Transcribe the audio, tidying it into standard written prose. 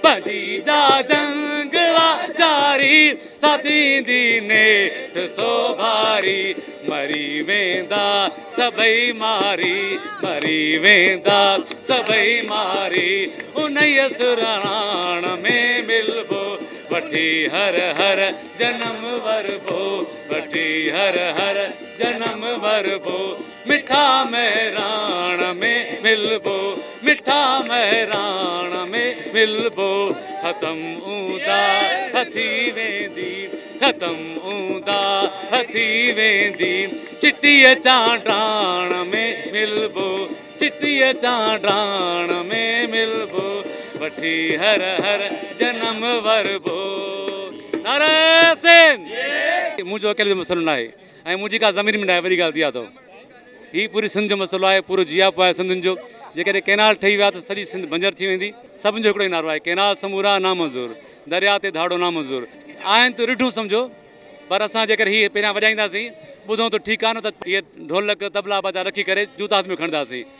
भॼी जा जंग जारी साथींदी नेठ सो भारी मरी वेंदा सभई मारी मरी वेंदा सभई मारी उन्हीअ सुराण में मिलबो वठी हर हर जनम वरबो वठी हर हर जनम वरबो मिठा महराण में मिलबो मिठा महराण में मिलबो ख़त्म ऊंदा हथी वेंदी ख़त्म ऊंदा हथी वेंदी चिट्टीअ चांडाण में मिलबो चिट्टीअ चांडाण में मिलबो वठी हर हर जनम वरबो नारे सिंध मुंहिंजो अकेले जो मसइलो न आहे ऐं मुंहिंजी का ज़मीन में न आहे वॾी ॻाल्हि थी आहे थो हीउ पूरी सिंध जो मसइलो आहे पूरो जियापो आहे सिंधियुनि जो जेकॾहिं कैनाल ठही विया त सॼी सिंध बंजर थी वेंदी सभिनि जो हिकिड़ो ई नारो आहे कैनाल समूरा नामंज़ूर दरिया ते धाड़ो नामंज़ूर आहिनि त ॾिठूं सम्झो पर असां जेकर हीअ पहिरियां वॼाईंदासीं ॿुधूं त ठीकु आहे न त इहे ढोलक तबला बाजा रखी करे जूता हथ में खणंदासीं